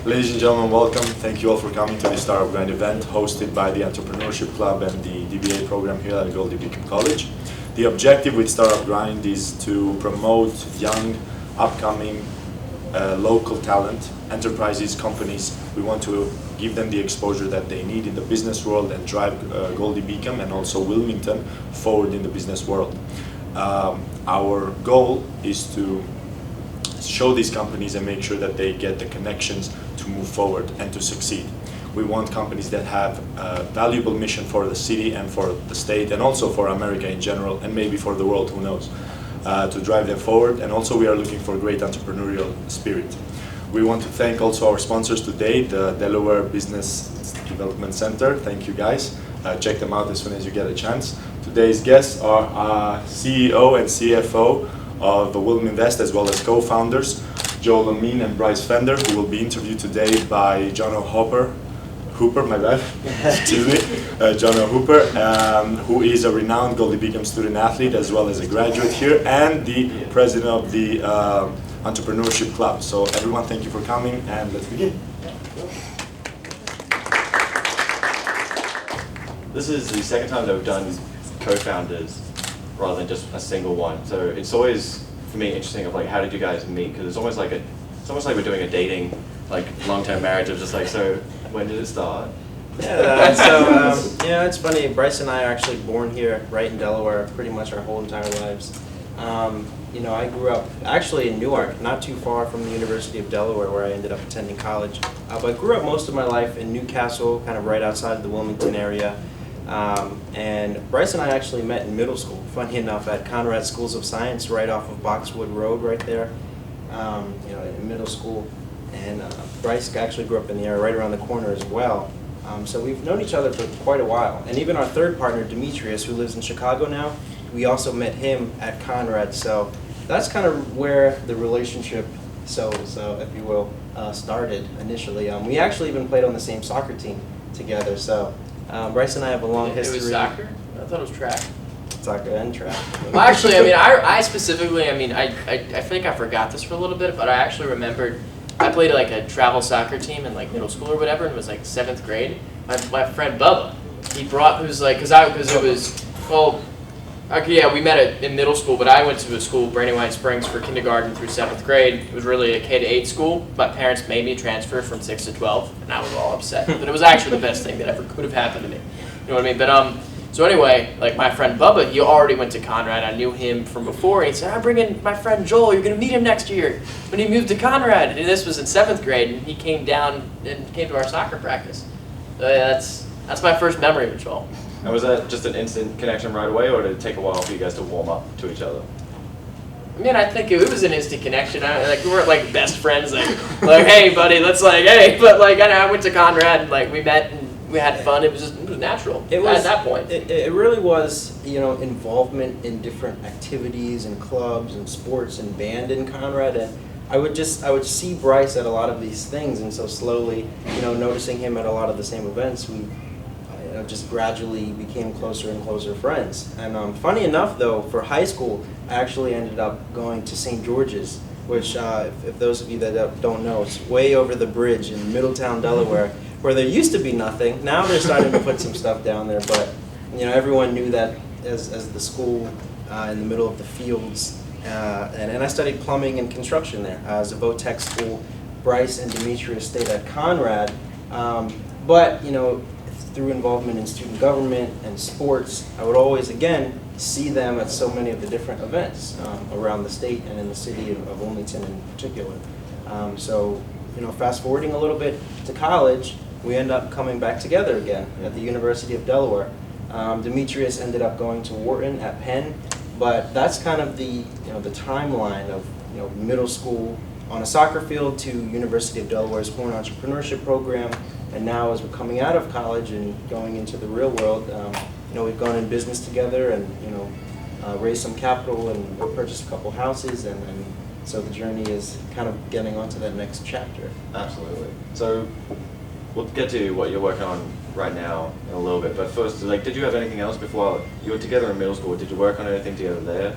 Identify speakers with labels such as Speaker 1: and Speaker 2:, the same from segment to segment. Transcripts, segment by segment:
Speaker 1: Ladies and gentlemen, welcome. Thank you all for coming to the Startup Grind event hosted by the Entrepreneurship Club and the DBA program here at Goldey-Beacom College. The objective with Startup Grind is to promote young, upcoming, local talent, enterprises, companies. We want to give them the exposure that they need in the business world and drive Goldey-Beacom and also Wilmington forward in the business world. Our goal is to show these companies and make sure that they get the connections to move forward and to succeed. We want companies that have a valuable mission for the city and for the state and also for America in general and maybe for the world, who knows, to drive them forward. And also we are looking for great entrepreneurial spirit. We want to thank also our sponsors today, the Delaware Business Development Center. Thank you guys. Check them out as soon as you get a chance. Today's guests are CEO and CFO of the Wilminvest, as well as co-founders, Amin and Bryce Fender, who will be interviewed today by John Hooper, my bad, excuse me, John Hooper, who is a renowned Goldey-Beacom student athlete, as well as a graduate here, and the president of the Entrepreneurship Club. So everyone, thank you for coming, and let's begin.
Speaker 2: This is the second time that we've done co-founders rather than just a single one. So it's always, for me, interesting of like, how did you guys meet? Because it's almost like we're doing a dating, like long-term marriage of just like, so when did it start?
Speaker 3: Yeah, so it's funny. Bryce and I are actually born here, right in Delaware, pretty much our whole entire lives. I grew up actually in Newark, not too far from the University of Delaware, where I ended up attending college. But I grew up most of my life in Newcastle, kind of right outside of the Wilmington area. And Bryce and I actually met in middle school, funny enough, at Conrad Schools of Science, right off of Boxwood Road, right there, in middle school. And Bryce actually grew up in the area right around the corner as well. So we've known each other for quite a while. And even our third partner, Demetrius, who lives in Chicago now, we also met him at Conrad. So that's kind of where the relationship, so if you will, started initially. We actually even played on the same soccer team together. So Bryce and I have a long history.
Speaker 4: It was soccer? I thought it was track.
Speaker 3: Soccer and track.
Speaker 4: Well, actually, I specifically, I think I forgot this for a little bit, but I actually remembered I played like a travel soccer team in like middle school or whatever, and it was like 7th grade. My friend Bubba, he brought, who's like, we met in middle school, but I went to a school, Brandywine Springs, for kindergarten through 7th grade. It was really a K-8 school. My parents made me transfer from 6 to 12, and I was all upset. But it was actually the best thing that ever could have happened to me. You know what I mean? But so anyway, like my friend Bubba, he already went to Conrad. I knew him from before, and he said, "I'm bringing my friend Joel. You're gonna meet him next year when he moved to Conrad." And this was in 7th grade, and he came down and came to our soccer practice. So yeah, that's my first memory of Joel.
Speaker 2: And was that just an instant connection right away, or did it take a while for you guys to warm up to each other?
Speaker 4: I think it was an instant connection. We weren't like best friends, like hey buddy, let's hey. But I went to Conrad and we met and we had fun. It was natural. It was at that point.
Speaker 3: It really was, involvement in different activities and clubs and sports and band in Conrad, and I would see Bryce at a lot of these things, and so slowly, noticing him at a lot of the same events, we just gradually became closer and closer friends. And funny enough, though, for high school, I actually ended up going to St. George's, which, if those of you that don't know, it's way over the bridge in Middletown, Delaware, where there used to be nothing. Now they're starting to put some stuff down there, but everyone knew that as the school in the middle of the fields. And I studied plumbing and construction there as a VOTEC school. Bryce and Demetrius stayed at Conrad, but through involvement in student government and sports, I would always, again, see them at so many of the different events around the state and in the city of Wilmington in particular. So, fast forwarding a little bit to college, we end up coming back together again at the University of Delaware. Demetrius ended up going to Wharton at Penn, but that's kind of the timeline of middle school on a soccer field to University of Delaware's Wharton Entrepreneurship program. And now as we're coming out of college and going into the real world, we've gone in business together and, raised some capital and purchased a couple houses. And so the journey is kind of getting onto that next chapter.
Speaker 2: Absolutely. So we'll get to what you're working on right now in a little bit. But first, did you have anything else before you were together in middle school? Did you work on anything together there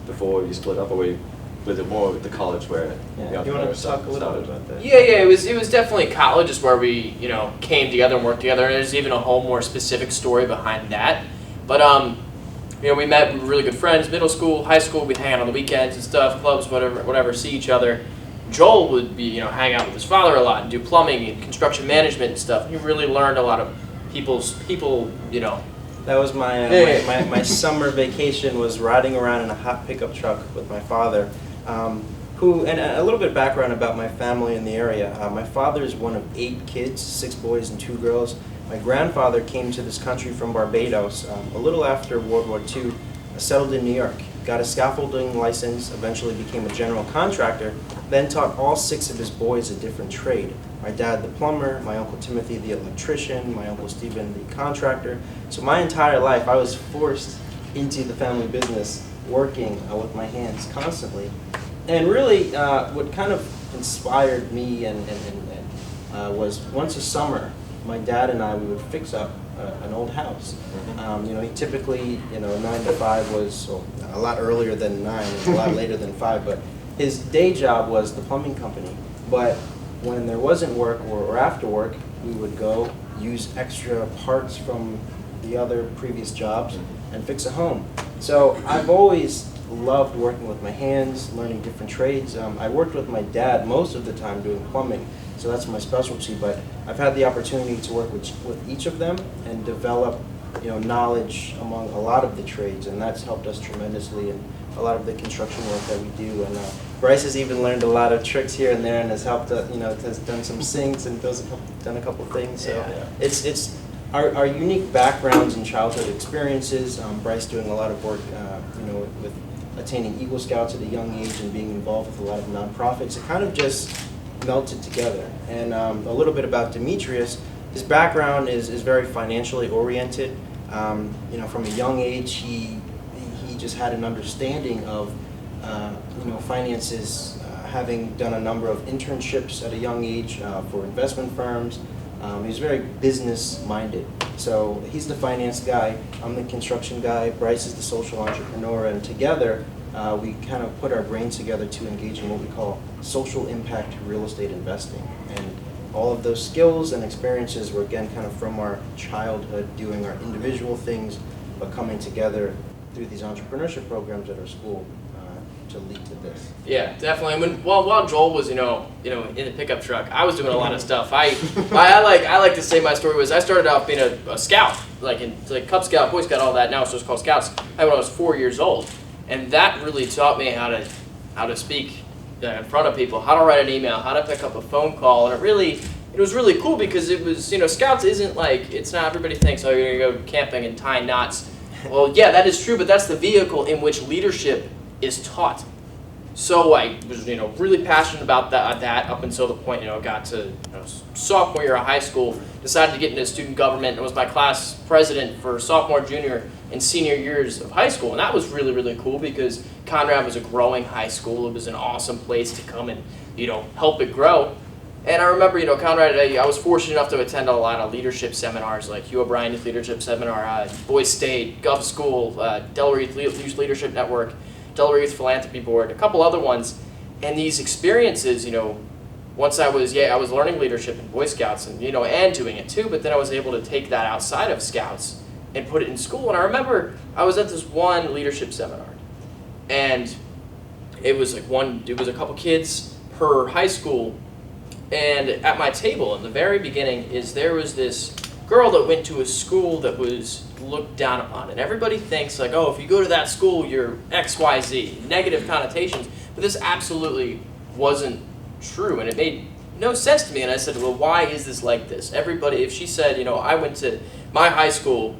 Speaker 2: before you split up, or were you was it more with the college where the
Speaker 3: Yeah. You want
Speaker 2: entrepreneurial
Speaker 3: to talk a little
Speaker 2: started?
Speaker 3: bit about that?
Speaker 4: Yeah, it was definitely college is where we, came together and worked together. And there's even a whole more specific story behind that. But we met, we were really good friends, middle school, high school, we'd hang out on the weekends and stuff, clubs, whatever, see each other. Joel would be, hang out with his father a lot and do plumbing and construction management and stuff. He really learned a lot of people.
Speaker 3: That was my summer vacation, was riding around in a hot pickup truck with my father. And a little bit of background about my family in the area. My father is one of 8 kids, 6 boys and 2 girls. My grandfather came to this country from Barbados a little after World War II, settled in New York, got a scaffolding license, eventually became a general contractor, then taught all 6 of his boys a different trade. My dad the plumber, my uncle Timothy the electrician, my uncle Stephen the contractor. So my entire life I was forced into the family business, working with my hands constantly. And really what kind of inspired me was once a summer, my dad and we would fix up an old house. He typically, 9 to 5 was a lot earlier than 9, it's a lot later than 5, but his day job was the plumbing company. But when there wasn't work or after work, we would go use extra parts from the other previous jobs and fix a home. So I've always loved working with my hands, learning different trades. I worked with my dad most of the time doing plumbing, so that's my specialty, but I've had the opportunity to work with each of them and develop knowledge among a lot of the trades, and that's helped us tremendously in a lot of the construction work that we do. And Bryce has even learned a lot of tricks here and there and has helped, has done some sinks and done a couple things. So
Speaker 4: Yeah.
Speaker 3: It's our unique backgrounds and childhood experiences. Bryce doing a lot of work, with attaining Eagle Scouts at a young age and being involved with a lot of nonprofits. It kind of just melted together. And a little bit about Demetrius. His background is very financially oriented. From a young age, he just had an understanding of finances, having done a number of internships at a young age for investment firms. He's very business-minded. So he's the finance guy, I'm the construction guy, Bryce is the social entrepreneur, and together we kind of put our brains together to engage in what we call social impact real estate investing. And all of those skills and experiences were, again, kind of from our childhood, doing our individual things, but coming together through these entrepreneurship programs at our school to lead to this.
Speaker 4: Yeah, definitely. While Joel was, in the pickup truck, I was doing a lot of stuff. I like to say my story was I started out being a scout, like Cub Scout, Boy Scout, all that. Now it's just called Scouts. When I was 4 years old, and that really taught me how to speak in front of people, how to write an email, how to pick up a phone call, and it was really cool because it was, Scouts isn't like, it's not, everybody thinks, oh, you're going to go camping and tie knots. Well, yeah, that is true, but that's the vehicle in which leadership is taught. So I was, really passionate about that up until the point, got to sophomore year of high school, decided to get into student government, and was my class president for sophomore, junior, and senior years of high school. And that was really, really cool because Conrad was a growing high school. It was an awesome place to come and, help it grow. And I remember, Conrad, I was fortunate enough to attend a lot of leadership seminars, like Hugh O'Brien Youth Leadership Seminar, Boys State, Gulf School, Delaware Youth Leadership Network, Delaware Youth Philanthropy Board, a couple other ones. And these experiences, once I was learning leadership in Boy Scouts and, and doing it too, but then I was able to take that outside of Scouts and put it in school. And I remember I was at this one leadership seminar, and it was a couple kids per high school. And at my table in the very beginning there was this girl that went to a school that was looked down upon. And everybody thinks like, oh, if you go to that school, you're XYZ, negative connotations. But this absolutely wasn't true. And it made no sense to me. And I said, well, why is this like this? Everybody, if she said, I went to my high school,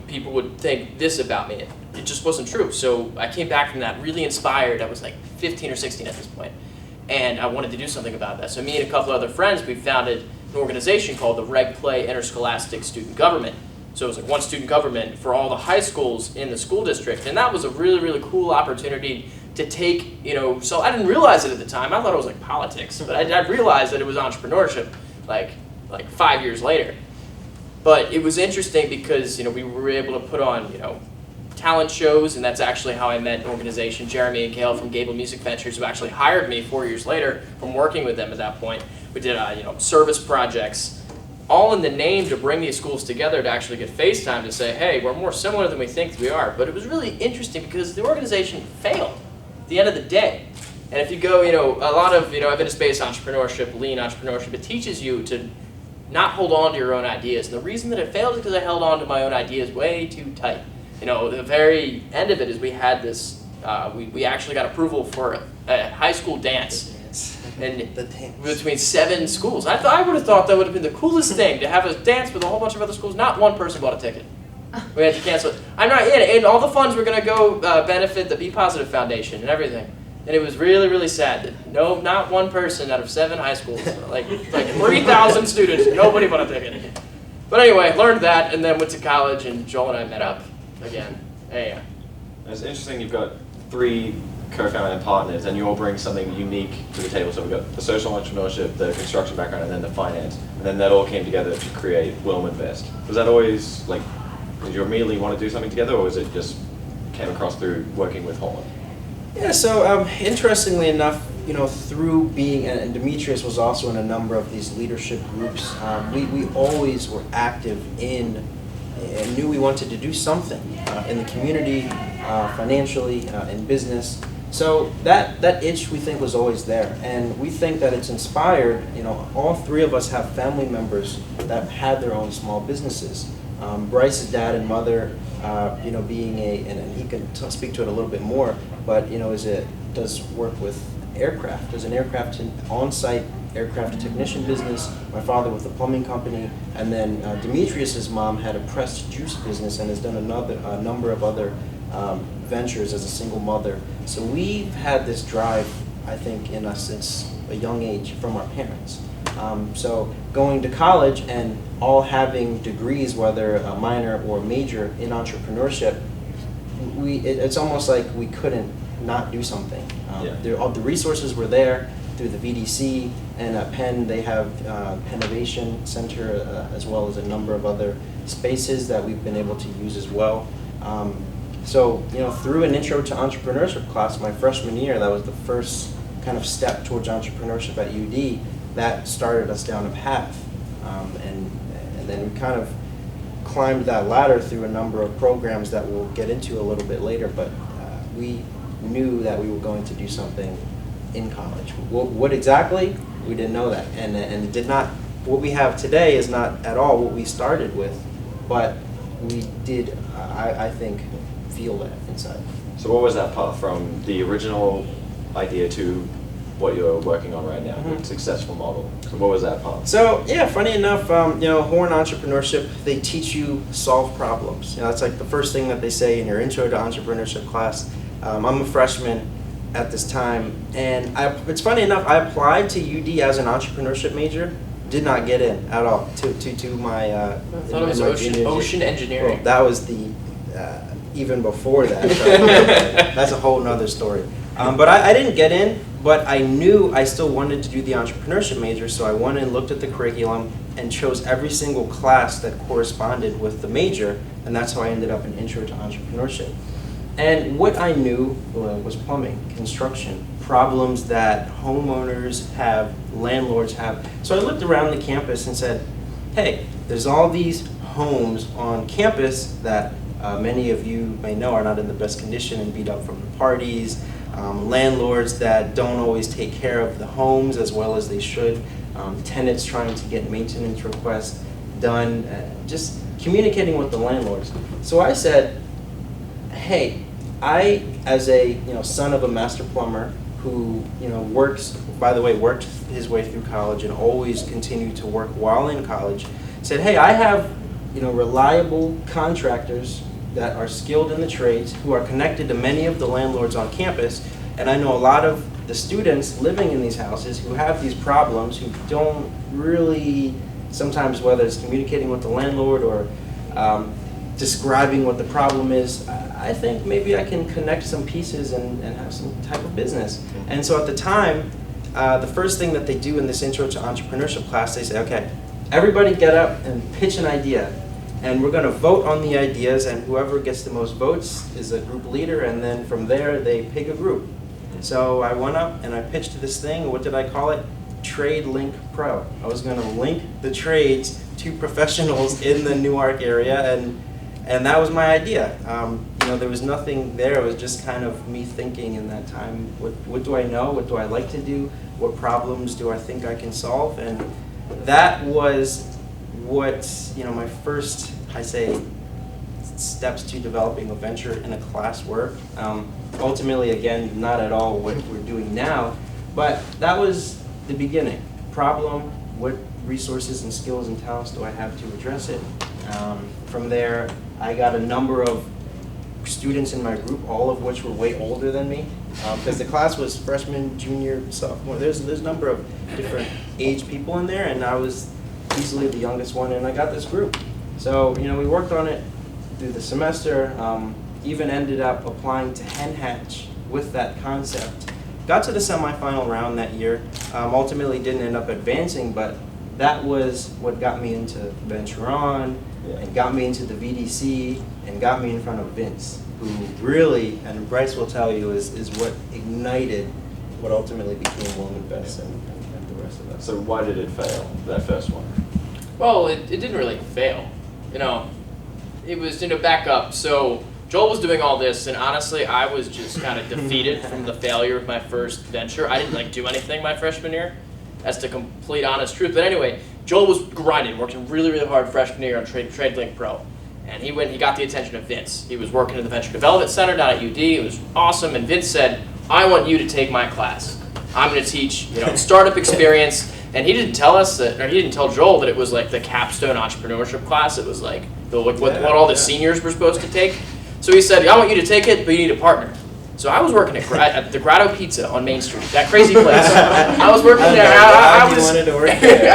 Speaker 4: people would think this about me. It just wasn't true. So I came back from that really inspired. I was like 15 or 16 at this point. And I wanted to do something about that. So me and a couple other friends, we founded an organization called the Reg Play Interscholastic Student Government. So it was like one student government for all the high schools in the school district. And that was a really, really cool opportunity to take, so I didn't realize it at the time. I thought it was like politics, but I realized that it was entrepreneurship like 5 years later. But it was interesting because, we were able to put on, talent shows, and that's actually how I met an organization, Jeremy and Gail from Gable Music Ventures, who actually hired me 4 years later from working with them at that point. We did service projects, all in the name to bring these schools together to actually get FaceTime to say, hey, we're more similar than we think we are. But it was really interesting because the organization failed at the end of the day. And if you go, a lot of, evidence-based entrepreneurship, lean entrepreneurship, it teaches you to not hold on to your own ideas. And the reason that it failed is because I held on to my own ideas way too tight. The very end of it is we had this, we actually got approval for a high school dance. And between 7 schools. I would have thought that would have been the coolest thing, to have a dance with a whole bunch of other schools. Not one person bought a ticket. We had to cancel it. I'm not in, and all the funds were going to go benefit the Be Positive Foundation and everything. And it was really, really sad that not one person out of 7 high schools, like 3,000 students, nobody bought a ticket. But anyway, learned that, and then went to college, and Joel and I met up again. Yeah.
Speaker 2: It's interesting you've got 3 co-founding partners, and you all bring something unique to the table. So we've got the social entrepreneurship, the construction background, and then the finance. And then that all came together to create Wilminvest. Was that always, did you immediately want to do something together, or was it just came across through working with Holland?
Speaker 3: Yeah, so interestingly enough, through being, and Demetrius was also in a number of these leadership groups, we always were active in, and knew we wanted to do something in the community, financially, in business. So that itch, we think, was always there, and we think that it's inspired. All 3 of us have family members that had their own small businesses. Bryce's dad and mother, being and he can speak to it a little bit more, but does work with aircraft. There's an on-site aircraft technician business. My father with a plumbing company, and then Demetrius's mom had a pressed juice business and has done a number of other ventures as a single mother. So we've had this drive, I think, in us since a young age from our parents. So going to college and all having degrees, whether a minor or major in entrepreneurship, it's almost like we couldn't not do something. All the resources were there through the VDC, and at Penn they have Penn Innovation Center, as well as a number of other spaces that we've been able to use as well. So through an intro to entrepreneurship class my freshman year, that was the first kind of step towards entrepreneurship at UD. That started us down a path, and then we kind of climbed that ladder through a number of programs that we'll get into a little bit later. But we knew that we were going to do something in college. What exactly? We didn't know that, and did not. What we have today is not at all what we started with, but we did. I think feel that inside.
Speaker 2: So what was that path from the original idea to what you're working on right now, the successful model? So what was that path?
Speaker 3: So yeah, funny enough, Wharton entrepreneurship, they teach you solve problems. That's like the first thing that they say in your intro to entrepreneurship class. I'm a freshman at this time, and it's funny enough, I applied to UD as an entrepreneurship major, did not get in at all to my.
Speaker 4: I thought it was ocean engineering.
Speaker 3: Well, that was the even before that. So that's a whole nother story. But I didn't get in, but I knew I still wanted to do the entrepreneurship major, so I went and looked at the curriculum and chose every single class that corresponded with the major, and that's how I ended up in Intro to Entrepreneurship. And what I knew was plumbing, construction, problems that homeowners have, landlords have. So I looked around the campus and said, hey, there's all these homes on campus that many of you may know are not in the best condition and beat up from the parties, landlords that don't always take care of the homes as well as they should, tenants trying to get maintenance requests done, just communicating with the landlords. So I said, hey, I, as a son of a master plumber who worked his way through college and always continued to work while in college, said, hey, I have reliable contractors that are skilled in the trades who are connected to many of the landlords on campus, and I know a lot of the students living in these houses who have these problems, who don't really, sometimes whether it's communicating with the landlord or describing what the problem is, I think maybe I can connect some pieces and have some type of business. And so at the time, the first thing that they do in this Intro to Entrepreneurship class, they say, okay, everybody get up and pitch an idea. and we're going to vote on the ideas, and whoever gets the most votes is a group leader, and then from there they pick a group. So I went up and I pitched this thing. What did I call it? Trade Link Pro. I was going to link the trades to professionals in the Newark area, and that was my idea. You know, there was nothing there. It was just kind of me thinking in that time, what do I know? What do I like to do? What problems do I think I can solve? And that was what, you know, my first, I say, steps to developing a venture in a class were. Ultimately, again, not at all what we're doing now, but that was the beginning. Problem, what resources and skills and talents do I have to address it? From there, I got a number of students in my group, all of which were way older than me, because the class was freshman, junior, sophomore. There's a number of different age people in there, and I was easily the youngest one, and I got this group. So, you know, we worked on it through the semester, even ended up applying to Hen Hatch with that concept. Got to the semifinal round that year, ultimately didn't end up advancing, but that was what got me into Venture On, and got me into the VDC, and got me in front of Vince, who really, and Bryce will tell you, is what ignited what ultimately became Wilminvest and the rest of us.
Speaker 2: So why did it fail, that first one?
Speaker 4: Well, it didn't really fail. You know, it was, you know, back up. So Joel was doing all this, and honestly, I was just kind of defeated from the failure of my first venture. I didn't do anything my freshman year. That's the complete honest truth. But anyway, Joel was grinding, working really, really hard freshman year on Trade Link Pro. And he got the attention of Vince. He was working in the Venture Development Center down at UD. It was awesome. And Vince said, I want you to take my class. I'm going to teach, you know, startup experience. And he didn't tell us that, or he didn't tell Joel that it was like the capstone entrepreneurship class. It was like what all the seniors were supposed to take. So he said, I want you to take it, but you need a partner. So I was working at the Grotto Pizza on Main Street, that crazy place. I was working there. I
Speaker 3: wanted to work there.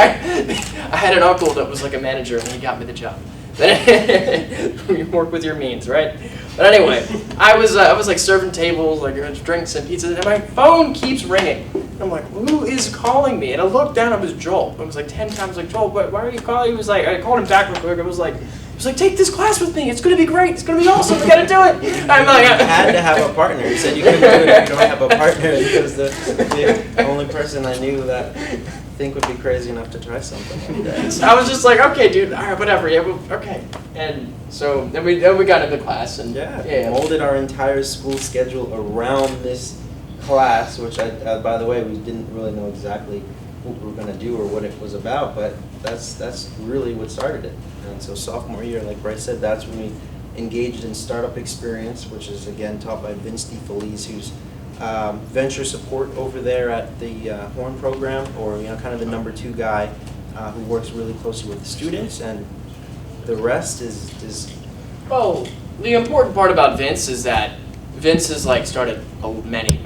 Speaker 4: I had an uncle that was like a manager, and he got me the job. You work with your means, right? But anyway, I was like serving tables, like drinks and pizza, and my phone keeps ringing. And I'm like, who is calling me? And I looked down, it was Joel. It was like 10 times like, Joel, why are you calling? He was like, I called him back real quick. I was like, take this class with me. It's going to be great. It's going to be awesome. We got to do it. I'm like,
Speaker 3: you had to have a partner. He said you couldn't do it if you don't have a partner. He was the only person I knew that I think would be crazy enough to try something like that.
Speaker 4: So I was just like, okay, dude, all right, whatever. Yeah, well, okay. And so then we got into class and
Speaker 3: molded our entire school schedule around this class, which by the way, we didn't really know exactly what we were going to do or what it was about, but that's really what started it. And so sophomore year, like Bryce said, that's when we engaged in startup experience, which is again taught by Vince DeFelice, who's venture support over there at the Horn program, or kind of the #2 guy who works really closely with the students, and the rest is.
Speaker 4: Well, the important part about Vince is that Vince has started many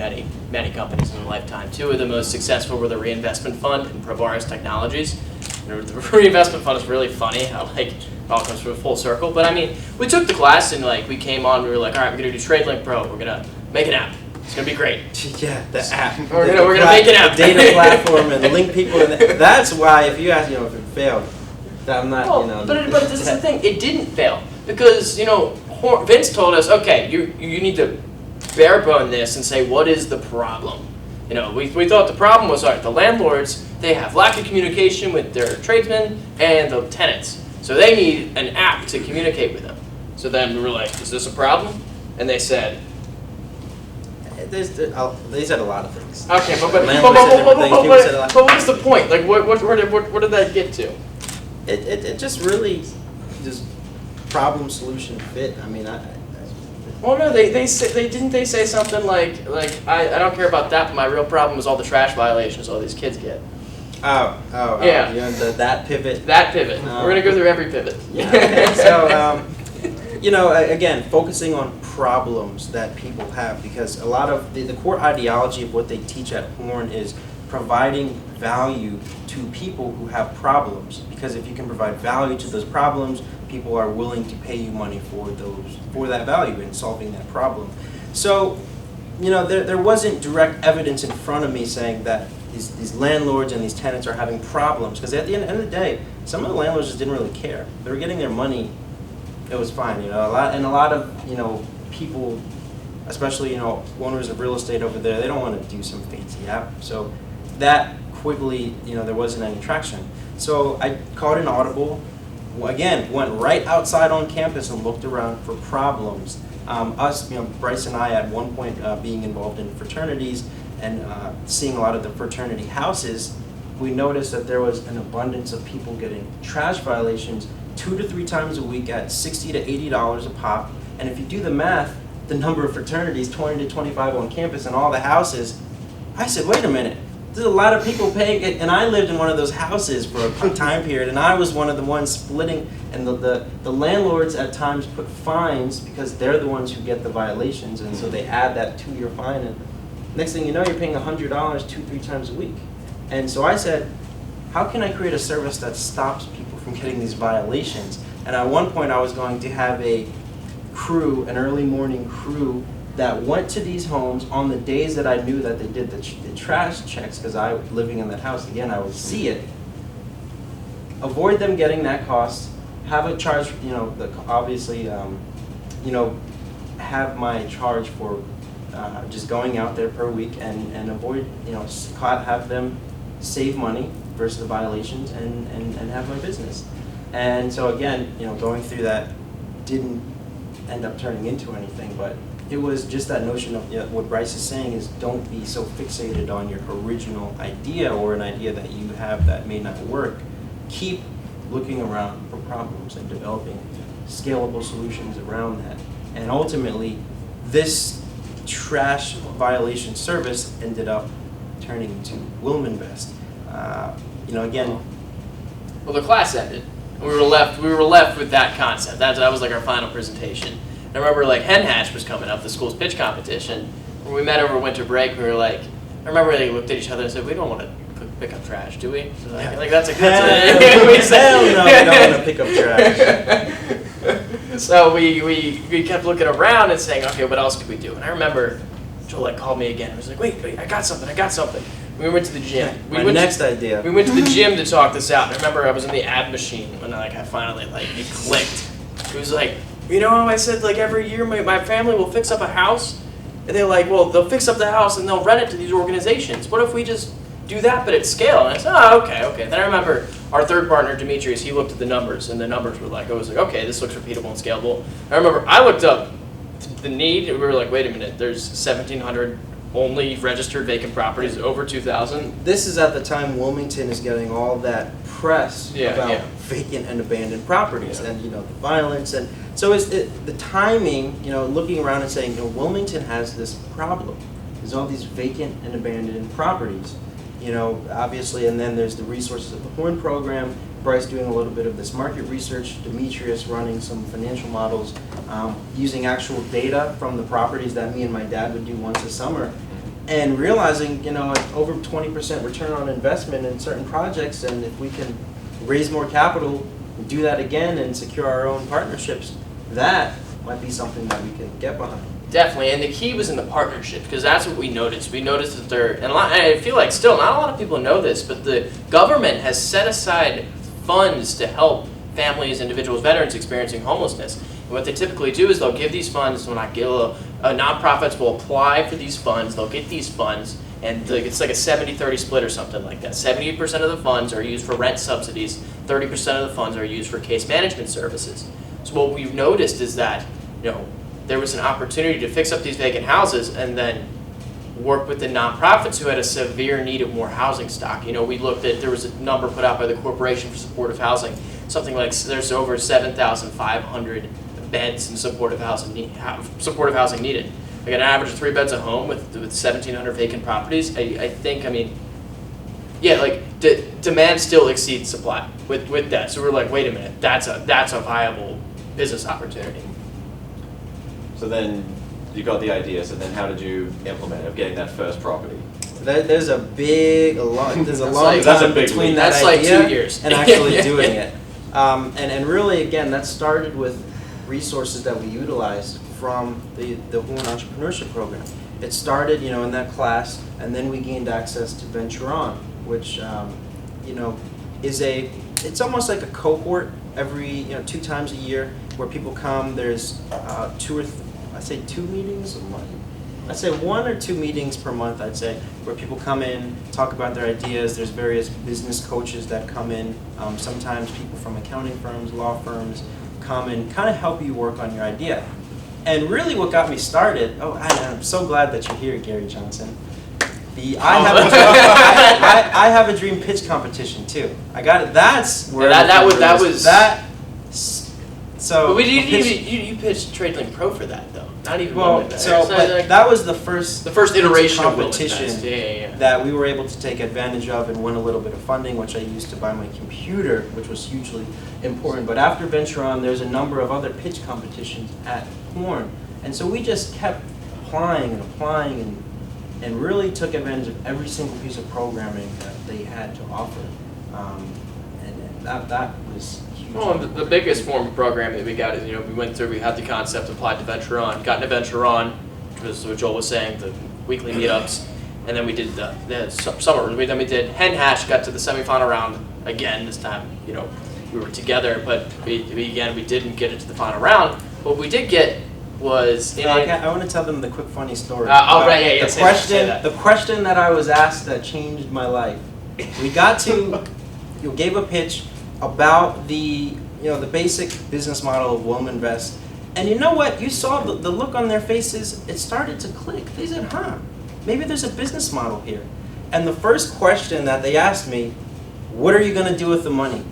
Speaker 4: companies in a lifetime. 2 of the most successful were the Reinvestment Fund and Provaris Technologies. The Reinvestment Fund is really funny how it all comes from a full circle. But I mean, we took the class and we came on. We were like, all right, we're gonna do Trade Link Pro. We're gonna make an app. It's gonna be great.
Speaker 3: Yeah, the app.
Speaker 4: We're gonna make an app.
Speaker 3: The data platform and link people. That's why if you ask, if it failed, I'm not.
Speaker 4: But this is the thing. It didn't fail because Vince told us, okay, you need to bare bone this and say what is the problem. We thought the problem was the landlords. They have lack of communication with their tradesmen and the tenants. So they need an app to communicate with them. So then we were like, is this a problem? And they said...
Speaker 3: They said a lot of things.
Speaker 4: Okay, but what's the point? What did that get to?
Speaker 3: It just really just problem solution fit. I mean,
Speaker 4: Well, no, they say something like I don't care about that, but my real problem is all the trash violations all these kids get.
Speaker 3: Yeah. That pivot.
Speaker 4: That pivot. We're gonna go through every pivot.
Speaker 3: Yeah. Okay. So, again, focusing on problems that people have, because a lot of the core ideology of what they teach at Horn is providing value to people who have problems. Because if you can provide value to those problems, people are willing to pay you money for that value in solving that problem. So, there wasn't direct evidence in front of me saying that these landlords and these tenants are having problems, because at the end of the day, some of the landlords just didn't really care. They were getting their money it was fine. You know, a lot of people, especially owners of real estate over there, they don't want to do some fancy app. So that quickly, there wasn't any traction. So I called an audible. Again, went right outside on campus and looked around for problems. Bryce and I at one point being involved in fraternities and seeing a lot of the fraternity houses, we noticed that there was an abundance of people getting trash violations 2 to 3 times a week at $60 to $80 a pop. And if you do the math, the number of fraternities, 20 to 25 on campus and all the houses, I said, wait a minute. There's a lot of people paying it, and I lived in one of those houses for a time period, and I was one of the ones splitting, and the landlords at times put fines because they're the ones who get the violations, and so they add that 2-year fine, and next thing you know, you're paying $100 2-3 times a week. And so I said, how can I create a service that stops people from getting these violations? And at one point I was going to have a crew, an early morning crew, that went to these homes on the days that I knew that they did the trash checks, because I, living in that house, again, I would see it. Avoid them getting that cost, have a charge, obviously, have my charge for just going out there per week and avoid, have them save money versus the violations and have my business. And so again, going through that didn't end up turning into anything, but it was just that notion of what Bryce is saying is don't be so fixated on your original idea or an idea that you have that may not work. Keep looking around for problems and developing scalable solutions around that. And ultimately, this trash violation service ended up turning into Wilminvest. Again.
Speaker 4: Well, the class ended. We were left with that concept. That was like our final presentation. I remember Hen Hatch was coming up, the school's pitch competition. When we met over winter break, we were I remember they looked at each other and said, we don't want to pick up trash, do we? So that's a
Speaker 3: hell no, we don't want to pick up trash.
Speaker 4: So we kept looking around and saying, okay, what else could we do? And I remember Joel called me again and was like, wait, I got something. We went to the gym.
Speaker 3: My next idea.
Speaker 4: We went to the gym to talk this out. And I remember I was in the ab machine when I finally it clicked. It was how I said every year my family will fix up a house, and they're they'll fix up the house and they'll rent it to these organizations. What if we just do that but at scale? And I said, oh, okay. Then I remember our third partner, Demetrius, he looked at the numbers, and the numbers were okay, this looks repeatable and scalable. I remember I looked up the need, and we were wait a minute, there's 1,700 only registered vacant properties, over 2,000.
Speaker 3: This is at the time Wilmington is getting all that press about vacant and abandoned properties and the violence, and so the timing, looking around and saying, Wilmington has this problem. There's all these vacant and abandoned properties, obviously, and then there's the resources of the Horn program, Bryce doing a little bit of this market research, Demetrius running some financial models, using actual data from the properties that me and my dad would do once a summer, and realizing, over 20% return on investment in certain projects, and if we can raise more capital, do that again and secure our own partnerships, that might be something that we can get behind.
Speaker 4: Definitely, and the key was in the partnership, because that's what we noticed. We noticed that I feel still not a lot of people know this, but the government has set aside funds to help families, individuals, veterans experiencing homelessness. And what they typically do is they'll give these funds, nonprofits will apply for these funds, they'll get these funds, and it's a 70-30 split or something like that. 70% of the funds are used for rent subsidies, 30% of the funds are used for case management services. So what we've noticed is that, there was an opportunity to fix up these vacant houses and then work with the nonprofits who had a severe need of more housing stock. We looked at, there was a number put out by the Corporation for Supportive Housing, something there's over 7,500 beds in supportive housing needed. An average of 3 beds a home with 1,700 vacant properties. I think, demand still exceeds supply with that. So we're wait a minute, that's a viable business opportunity.
Speaker 2: So then you got the idea, so then how did you implement it of getting that first property?
Speaker 3: There's a long
Speaker 2: that's
Speaker 3: time
Speaker 2: big
Speaker 3: between
Speaker 2: leap.
Speaker 3: that
Speaker 4: That's
Speaker 3: idea
Speaker 4: 2 years.
Speaker 3: and actually doing it. And really, again, that started with resources that we utilized from the Wharton Entrepreneurship program. It started, in that class, and then we gained access to Venture On, which, it's almost like a cohort every, 2 times a year. where people come. There's I'd say 2 meetings a month. I'd say 1 or 2 meetings per month, I'd say, where people come in, talk about their ideas. There's various business coaches that come in. Sometimes people from accounting firms, law firms come and kind of help you work on your idea. And really what got me started, I'm so glad that you're here, Gary Johnson. I have a dream pitch competition too. I got it. That's where So
Speaker 4: but you pitched TradeLink Pro for that though, not even Wilminvest.
Speaker 3: But that was the first
Speaker 4: iteration of
Speaker 3: competition that we were able to take advantage of and win a little bit of funding, which I used to buy my computer, which was hugely important. But after Venture On, there's a number of other pitch competitions at Wharton, and so we just kept applying and really took advantage of every single piece of programming that they had to offer, and that was.
Speaker 4: Well, the biggest form of program that we got is, we had the concept applied to Venture On, got into Venture On, which was what Joel was saying, the weekly meetups, and then we did the summer, then we did Hen Hatch, got to the semifinal round again, this time, we were together, but we didn't get into the final round. What we did get was...
Speaker 3: I want to tell them the quick funny story.
Speaker 4: The
Speaker 3: question that I was asked that changed my life. We got to, you gave a pitch about the basic business model of Wilminvest, and you know what? You saw the look on their faces. It started to click. They said, maybe there's a business model here. And the first question that they asked me, what are you going to do with the money?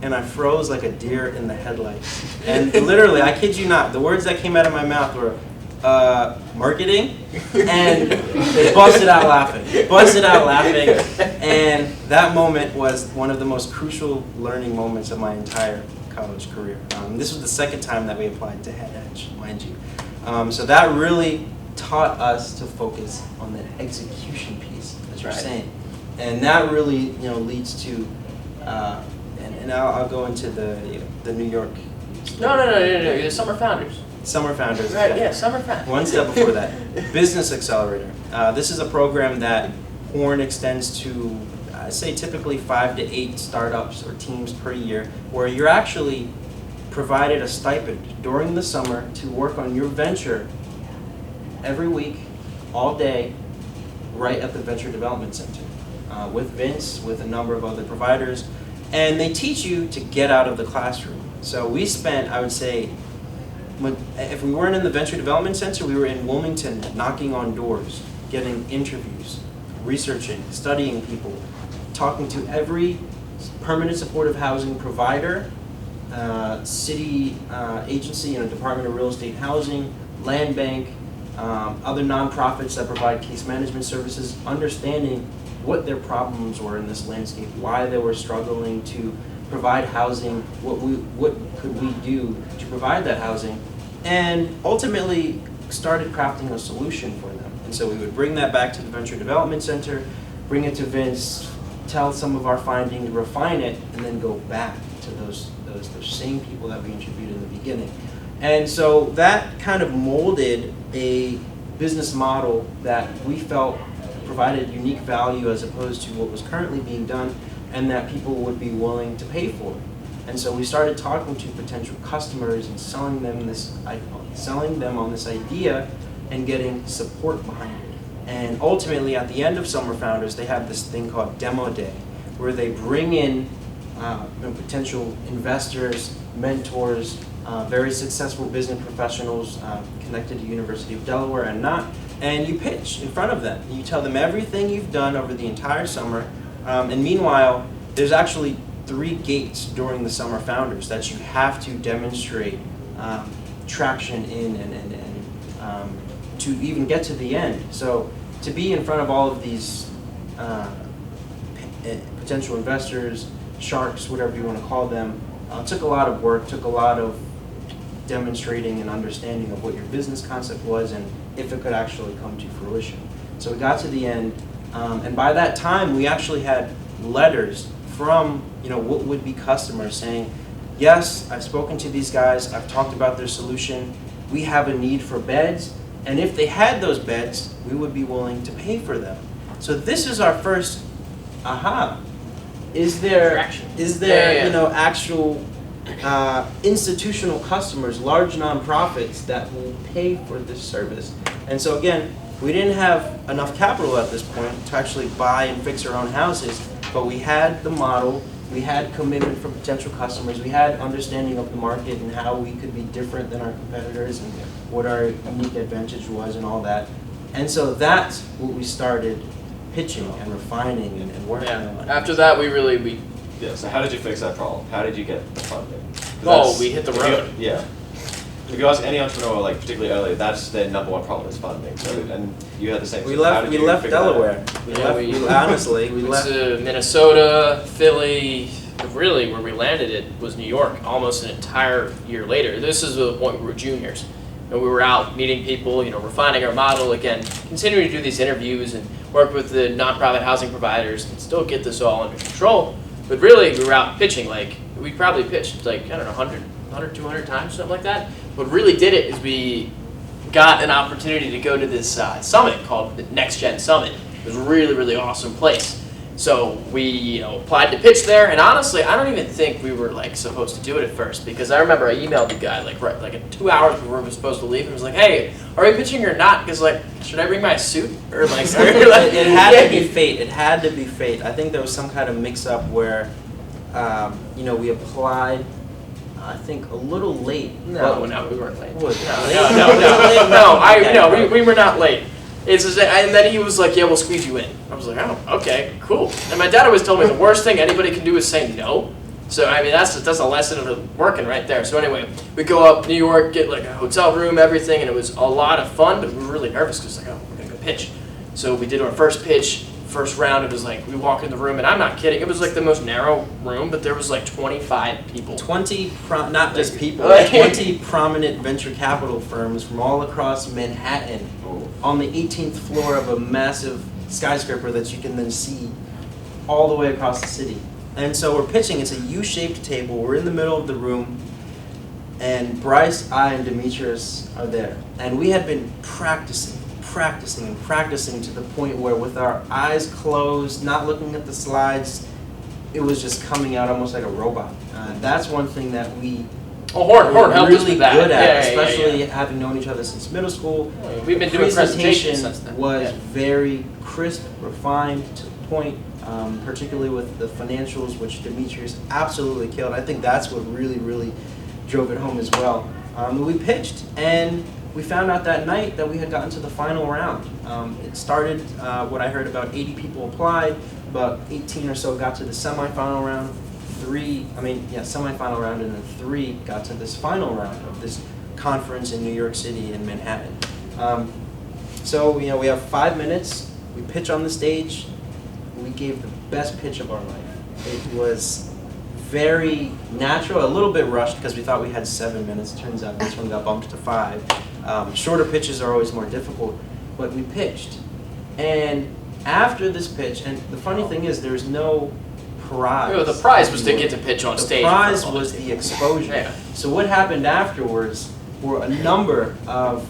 Speaker 3: And I froze like a deer in the headlights. And literally, I kid you not, the words that came out of my mouth were, marketing, and they busted out laughing. And that moment was one of the most crucial learning moments of my entire college career. This was the second time that we applied to Hen Hatch, mind you. So that really taught us to focus on the execution piece, as you're saying. And that really leads to, and I'll go into the New York.
Speaker 4: No, the Summer Founders.
Speaker 3: Summer Founders.
Speaker 4: Right, yeah, Summer Founders.
Speaker 3: One step before that. Business Accelerator. This is a program that Wharton extends to, I say typically 5 to 8 startups or teams per year, where you're actually provided a stipend during the summer to work on your venture every week, all day, right at the Venture Development Center, with Vince, with a number of other providers, and they teach you to get out of the classroom. So we spent, I would say, if we weren't in the Venture Development Center, we were in Wilmington knocking on doors, getting interviews, researching, studying people, talking to every permanent supportive housing provider, city agency, Department of Real Estate Housing, land bank, other nonprofits that provide case management services, understanding what their problems were in this landscape, why they were struggling to provide housing, what could we do to provide that housing, and ultimately started crafting a solution for them. And so we would bring that back to the Venture Development Center, bring it to Vince, tell some of our findings, refine it, and then go back to those same people that we interviewed in the beginning. And so that kind of molded a business model that we felt provided unique value as opposed to what was currently being done, and that people would be willing to pay for. And so we started talking to potential customers and selling them on this idea and getting support behind it. And ultimately, at the end of Summer Founders, they have this thing called Demo Day, where they bring in potential investors, mentors, very successful business professionals connected to University of Delaware and not, and you pitch in front of them. You tell them everything you've done over the entire summer, and meanwhile, there's actually 3 gates during the Summer Founders that you have to demonstrate traction in and to even get to the end. So to be in front of all of these potential investors, sharks, whatever you want to call them, took a lot of work, took a lot of demonstrating and understanding of what your business concept was and if it could actually come to fruition. So we got to the end, and by that time we actually had letters from what would be customers saying, yes, I've spoken to these guys, I've talked about their solution, we have a need for beds, and if they had those beds, we would be willing to pay for them. So this is our first aha. Is there actual institutional customers, large nonprofits that will pay for this service. And so again, we didn't have enough capital at this point to actually buy and fix our own houses, but we had the model, we had commitment from potential customers, we had understanding of the market and how we could be different than our competitors and what our unique advantage was and all that. And so that's what we started pitching and refining and working on.
Speaker 4: After that, we
Speaker 2: Yeah, so how did you fix that problem? How did you get the funding?
Speaker 4: we hit the road.
Speaker 2: Yeah. If you ask any entrepreneur, like particularly early, that's their number one problem is funding. So, and you had the same.
Speaker 3: We
Speaker 2: so how
Speaker 3: left.
Speaker 2: did
Speaker 3: We
Speaker 2: you
Speaker 3: left
Speaker 2: figure that out?
Speaker 3: Delaware. Honestly, we
Speaker 4: went
Speaker 3: left.
Speaker 4: to Minnesota, Philly. Really, where we landed it was New York. Almost an entire year later. This is the point we were juniors, and we were out meeting people. Refining our model again, continuing to do these interviews and work with the nonprofit housing providers and still get this all under control. But really, we were out pitching. Like we probably pitched 100, 200 times, something like that. What really did it is we got an opportunity to go to this summit called the Next Gen Summit. It was a really, really awesome place. So we applied to pitch there, and honestly, I don't even think we were supposed to do it at first, because I remember I emailed the guy at 2 hours before we were supposed to leave, and was like, "Hey, are we pitching or not?" Because should I bring my suit or
Speaker 3: It had to be fate. It had to be fate. I think there was some kind of mix-up where, we applied. I think a little late.
Speaker 4: No, we weren't late.
Speaker 3: Was
Speaker 4: No, we were not late. It's just, and then he was like, "Yeah, we'll squeeze you in." I was like, "Oh, okay, cool." And my dad always told me the worst thing anybody can do is say no. So I mean, that's a lesson of working right there. So anyway, we go up New York, get a hotel room, everything, and it was a lot of fun. But we were really nervous because we're gonna go pitch. So we did our first pitch. First round, it was we walk in the room, and I'm not kidding. It was the most narrow room, but there was 25 people.
Speaker 3: 20, not just people, 20 prominent venture capital firms from all across Manhattan on the 18th floor of a massive skyscraper that you can then see all the way across the city. And so we're pitching. It's a U-shaped table. We're in the middle of the room, and Bryce, I, and Demetrius are there. And we had been practicing to the point where with our eyes closed, not looking at the slides, it was just coming out almost like a robot. That's one thing that we
Speaker 4: Wharton helped us
Speaker 3: really
Speaker 4: with that.
Speaker 3: good at,
Speaker 4: Yeah,
Speaker 3: especially having known each other since middle school.
Speaker 4: We've been doing presentations since then.
Speaker 3: Was very crisp, refined, to the point, particularly with the financials, which Demetrius absolutely killed. I think that's what really, really drove it home as well. We pitched, and we found out that night that we had gotten to the final round. It started, what I heard, about 80 people applied, about 18 or so got to the semifinal round, semifinal round, and then 3 got to this final round of this conference in New York City in Manhattan. So we have 5 minutes, we pitch on the stage, we gave the best pitch of our life. It was very natural, a little bit rushed because we thought we had 7 minutes. Turns out this one got bumped to 5. Shorter pitches are always more difficult, but we pitched. And after this pitch, and the funny thing is there's no prize.
Speaker 4: The prize was to get to pitch on stage.
Speaker 3: The prize was the exposure.
Speaker 4: Yeah.
Speaker 3: So what happened afterwards were a number of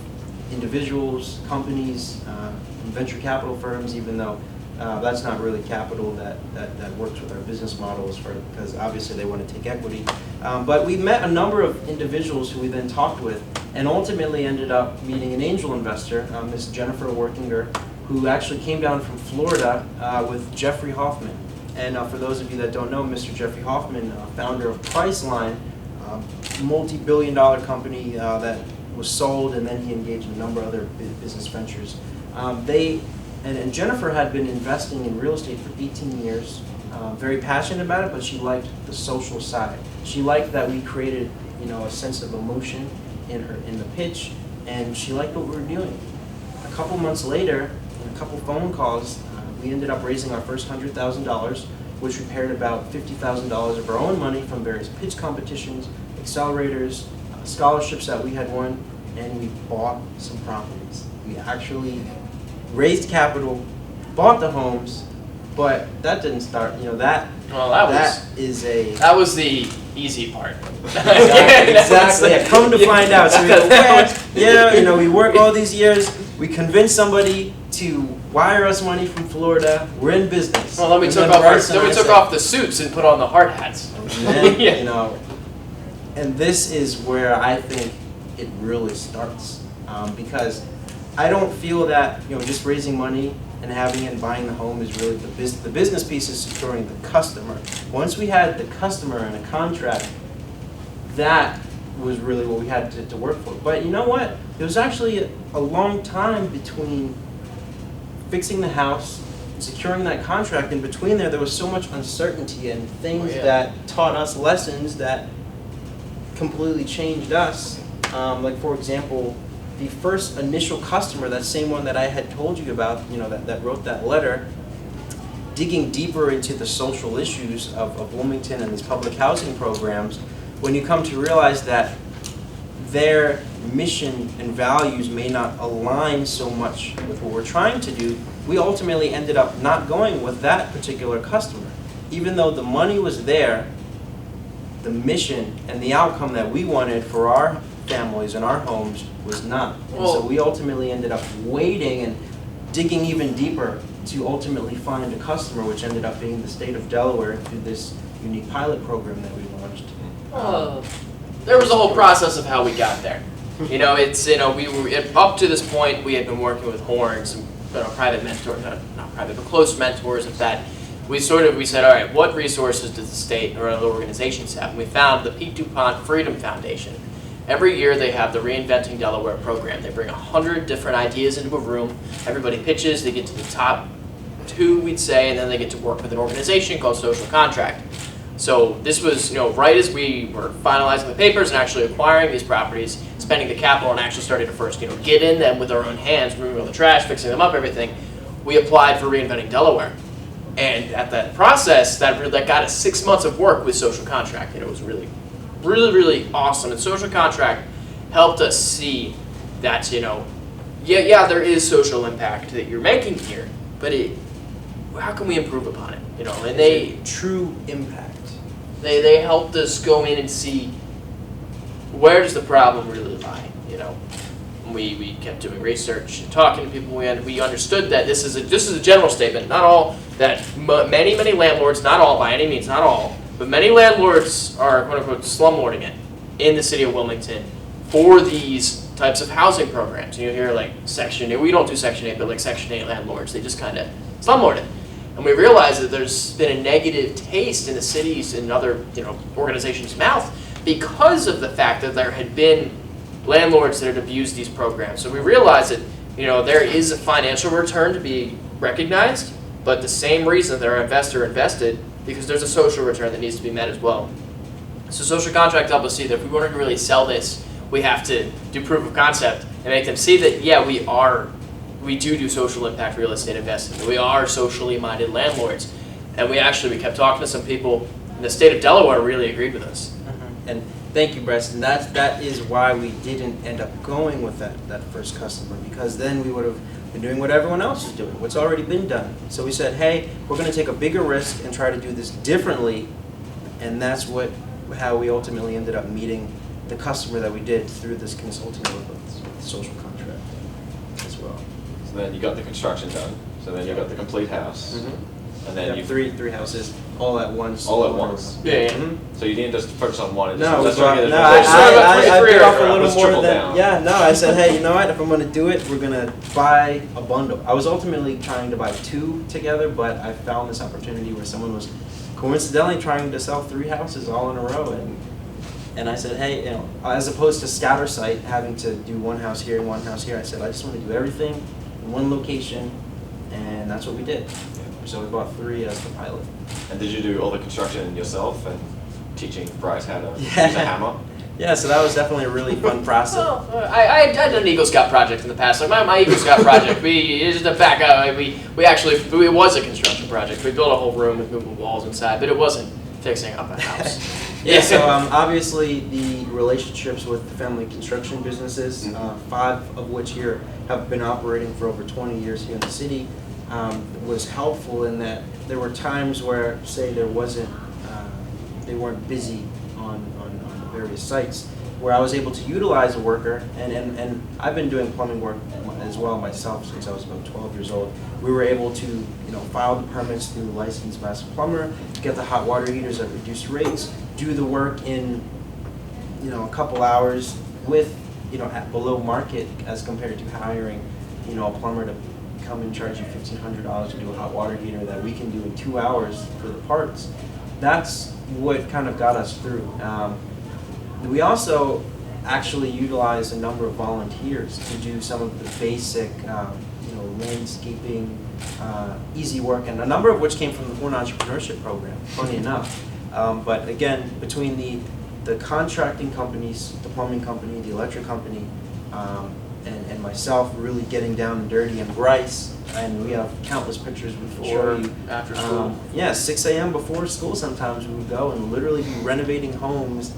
Speaker 3: individuals, companies, venture capital firms, even though that's not really capital that works with our business models because obviously they want to take equity. But we met a number of individuals who we then talked with and ultimately ended up meeting an angel investor, Ms. Jennifer Workinger, who actually came down from Florida with Jeffrey Hoffman. And for those of you that don't know, Mr. Jeffrey Hoffman, founder of Priceline, multi-billion-dollar company that was sold, and then he engaged in a number of other business ventures. And Jennifer had been investing in real estate for 18 years, very passionate about it, but she liked the social side. She liked that we created, a sense of emotion in the pitch, and she liked what we were doing. A couple months later, in a couple phone calls, we ended up raising our first $100,000, which we paired about $50,000 of our own money from various pitch competitions, accelerators, scholarships that we had won, and we bought some properties. We actually raised capital, bought the homes, but that didn't start, that
Speaker 4: was the easy part.
Speaker 3: Exactly. Yeah, come to find out. So we work all these years, we convinced somebody to wire us money from Florida, we're in business.
Speaker 4: Well, then we took off the suits and put on the hard hats.
Speaker 3: And then, And this is where I think it really starts, because I don't feel that just raising money and having it and buying the home is really the business piece is securing the customer. Once we had the customer and a contract, that was really what we had to work for. But you know what? There was actually a long time between fixing the house, securing that contract. In between there was so much uncertainty and things that taught us lessons that completely changed us. Like for example, the first initial customer, that same one that I had told you about, that wrote that letter, digging deeper into the social issues of Wilmington and these public housing programs, when you come to realize that their mission and values may not align so much with what we're trying to do, we ultimately ended up not going with that particular customer. Even though the money was there, the mission and the outcome that we wanted for our families and our homes was not. And so we ultimately ended up waiting and digging even deeper to ultimately find a customer, which ended up being the state of Delaware through this unique pilot program that we launched.
Speaker 4: There was a whole process of how we got there. We were up to this point. We had been working with Horns, private mentors, not private, but close mentors. Of that, we said, all right, what resources does the state or other organizations have? And we found the Dupont Freedom Foundation. Every year they have the Reinventing Delaware program. They bring 100 different ideas into a room. Everybody pitches. They get to the top 2, we'd say, and then they get to work with an organization called Social Contract. So this was, right as we were finalizing the papers and actually acquiring these properties, spending the capital and actually starting to first, get in them with our own hands, removing all the trash, fixing them up, everything. We applied for Reinventing Delaware. And at that process, that got us 6 months of work with Social Contract. And it was really, really, really awesome. And Social Contract helped us see that, there is social impact that you're making here, but how can we improve upon it? And they
Speaker 3: true impact.
Speaker 4: They helped us go in and see where does the problem really lie. We kept doing research and talking to people. We understood that this is a general statement. Not all that many landlords, not all by any means, not all, but many landlords are quote unquote slumlording it in the city of Wilmington for these types of housing programs. You hear like Section 8. We don't do Section 8, but like Section 8 landlords, they just kind of slumlord it. And we realized that there's been a negative taste in the cities and other organizations' mouth because of the fact that there had been landlords that had abused these programs. So we realized that there is a financial return to be recognized, but the same reason that our investor invested, because there's a social return that needs to be met as well. So Social Contract helped us see that if we want to really sell this, we have to do proof of concept and make them see that we do social impact real estate investing. That we are socially minded landlords, and we kept talking to some people in the state of Delaware really agreed with us.
Speaker 3: And thank you, Bryce. And that is why we didn't end up going with that first customer, because then we would have been doing what everyone else is doing, what's already been done. So we said, hey, we're going to take a bigger risk and try to do this differently, and that's how we ultimately ended up meeting the customer that we did through this consulting work with the Social Contract as well.
Speaker 2: So then you got the construction done. So then you got the complete house.
Speaker 3: Mm-hmm.
Speaker 2: And then
Speaker 3: you three houses all at once.
Speaker 2: All at once.
Speaker 4: Yeah.
Speaker 3: Mm-hmm.
Speaker 2: So you didn't just focus on one.
Speaker 3: I bit off a
Speaker 2: Let's
Speaker 3: little more
Speaker 2: triple
Speaker 3: than
Speaker 2: down.
Speaker 3: yeah. No, I said, hey, you know what? If I'm going to do it, we're going to buy a bundle. I was ultimately trying to buy 2 together, but I found this opportunity where someone was coincidentally trying to sell 3 houses all in a row, and I said, hey, as opposed to scatter site, having to do one house here and one house here, I said I just want to do everything in one location, and that's what we did. So we bought 3 as the pilot.
Speaker 2: And did you do all the construction yourself and teaching Bryce how to use a hammer?
Speaker 3: Yeah, so that was definitely a really fun process.
Speaker 4: Well, I done an Eagle Scout project in the past. Like my Eagle Scout project, just to back up, it was a construction project. We built a whole room with movable walls inside, but it wasn't fixing up a house.
Speaker 3: Yeah, so obviously the relationships with the family construction businesses, 5 of which here have been operating for over 20 years here in the city, was helpful in that there were times where, say, they weren't busy on various sites, where I was able to utilize a worker, and I've been doing plumbing work as well myself since I was about 12 years old. We were able to file the permits through a licensed master plumber, get the hot water heaters at reduced rates, do the work in a couple hours with, at below market as compared to hiring, a plumber to come and charge you $1,500 to do a hot water heater that we can do in 2 hours for the parts. That's what kind of got us through. We also actually utilize a number of volunteers to do some of the basic, landscaping, easy work, and a number of which came from the Wharton Entrepreneurship program, funny enough. But again, between the contracting companies, the plumbing company, the electric company, and myself really getting down and dirty, and Bryce, and we have countless pictures we can show you.
Speaker 4: After school.
Speaker 3: 6 a.m. before school sometimes we would go and literally be renovating homes,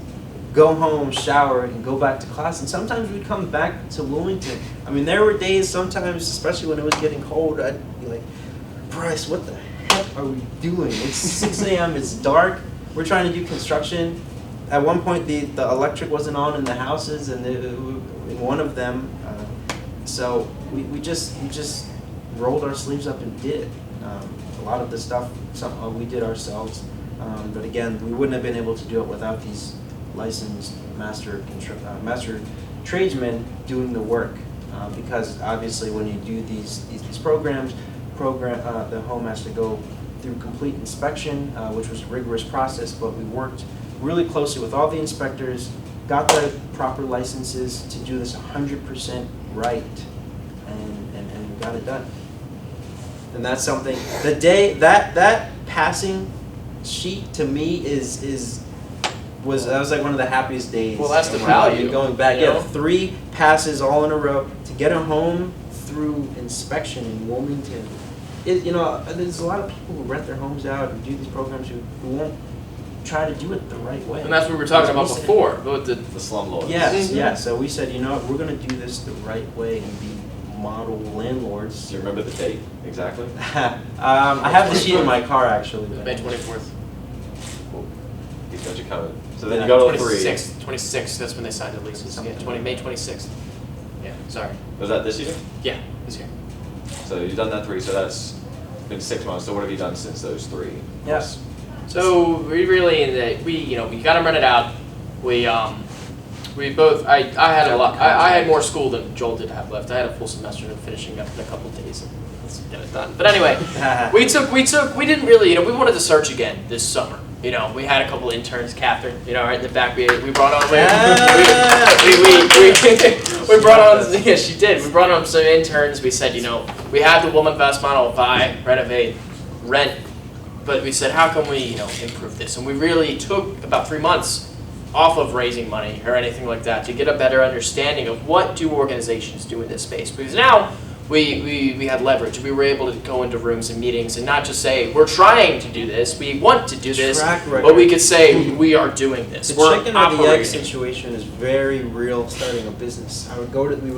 Speaker 3: go home, shower, and go back to class. And sometimes we'd come back to Wilmington. I mean, there were days sometimes, especially when it was getting cold, I'd be like, Bryce, what the heck are we doing? It's 6 a.m., it's dark, we're trying to do construction. At one point, the electric wasn't on in the houses, and in one of them, so we just rolled our sleeves up and did it. A lot of the stuff we did ourselves, but again, we wouldn't have been able to do it without these licensed master tradesmen doing the work. Because obviously, when you do these programs, the home has to go through complete inspection, which was a rigorous process, but we worked really closely with all the inspectors, got the proper licenses to do this 100% right, and we got it done. And that's something, the day, that passing sheet to me was like one of the happiest days.
Speaker 4: Well, that's the value.
Speaker 3: Going back,
Speaker 4: you know?
Speaker 3: 3 passes all in a row to get a home through inspection in Wilmington. There's a lot of people who rent their homes out and do these programs who won't try to do it the right way.
Speaker 4: And that's what we were talking about before. With the
Speaker 2: slumlords.
Speaker 3: Yes, yeah. So we said, we're going to do this the right way and be model landlords.
Speaker 2: Do you remember the date exactly?
Speaker 3: I have the sheet in my car actually.
Speaker 4: May 24th.
Speaker 2: He's got you covered. So then you got all 3.
Speaker 4: 26th, that's when they signed the leases. Yeah, May 26th. Yeah, sorry.
Speaker 2: Was that this year?
Speaker 4: Yeah, this year.
Speaker 2: So you've done that 3, so that's been 6 months. So what have you done since those 3?
Speaker 3: Yes.
Speaker 4: So we really, we got them rented out. We both, I had a lot, I had more school than Joel did have left. I had a full semester and finishing up in a couple of days. Let's get it done. But anyway, we didn't really, we wanted to search again this summer. We had a couple interns, Catherine, right in the back. We brought on, we brought on, yeah, she did. We brought on some interns. We said, we had the Wilminvest model, buy, renovate, rent. But we said, how can we, improve this? And we really took about 3 months off of raising money or anything like that to get a better understanding of what do organizations do in this space. Because now we had leverage. We were able to go into rooms and meetings and not just say, we're trying to do this, we want to do this, but we could say, we are doing this.
Speaker 3: The chicken or the egg situation is very real starting a business. We would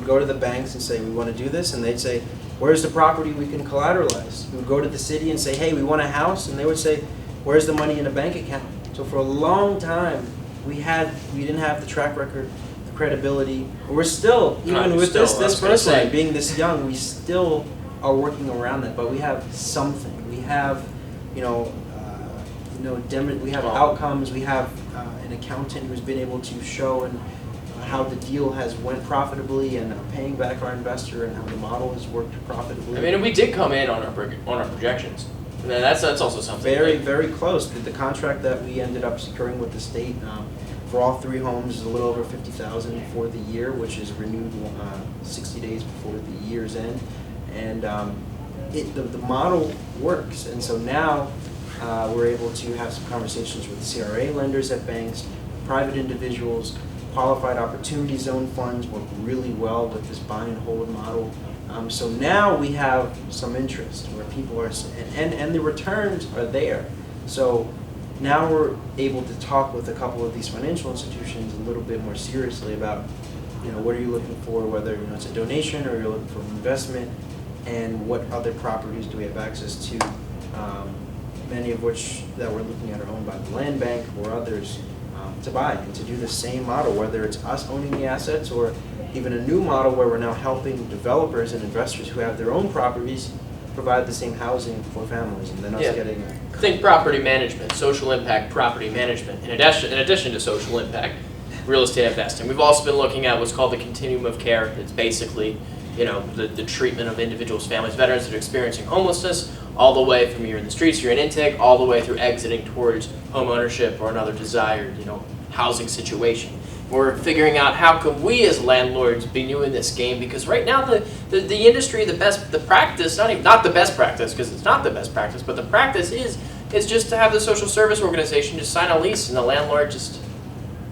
Speaker 3: go to the banks and say, we want to do this, and they'd say, where's the property we can collateralize? We would go to the city and say, hey, we want a house, and they would say, where's the money in a bank account? So for a long time, we didn't have the track record, the credibility. We're still, even with this person being this young, we still are working around that. But we have something. We have, we have outcomes. We have an accountant who's been able to show and how the deal has went profitably and paying back our investor and how the model has worked profitably.
Speaker 4: And we did come in on our projections. And that's also something.
Speaker 3: Very, very close. The contract that we ended up securing with the state for all 3 homes is a little over $50,000 for the year, which is renewed 60 days before the year's end. And the model works. And so now we're able to have some conversations with CRA lenders at banks, private individuals. Qualified Opportunity Zone funds work really well with this buy and hold model. So now we have some interest where people are, and the returns are there. So now we're able to talk with a couple of these financial institutions a little bit more seriously about, what are you looking for, whether it's a donation or you're looking for an investment, and what other properties do we have access to, many of which that we're looking at are owned by the land bank or others. To buy and to do the same model, whether it's us owning the assets or even a new model where we're now helping developers and investors who have their own properties provide the same housing for families, and then us getting
Speaker 4: Think property management, social impact property management, in addition to social impact. real estate investing. We've also been looking at what's called the continuum of care. It's basically, the treatment of individuals, families, veterans that are experiencing homelessness, all the way from you're in the streets, you're in intake, all the way through exiting towards home ownership or another desired, housing situation. We're figuring out how can we as landlords be new in this game, because right now the industry, the practice, not the best practice, because it's not the best practice, but the practice is just to have the social service organization just sign a lease and the landlord just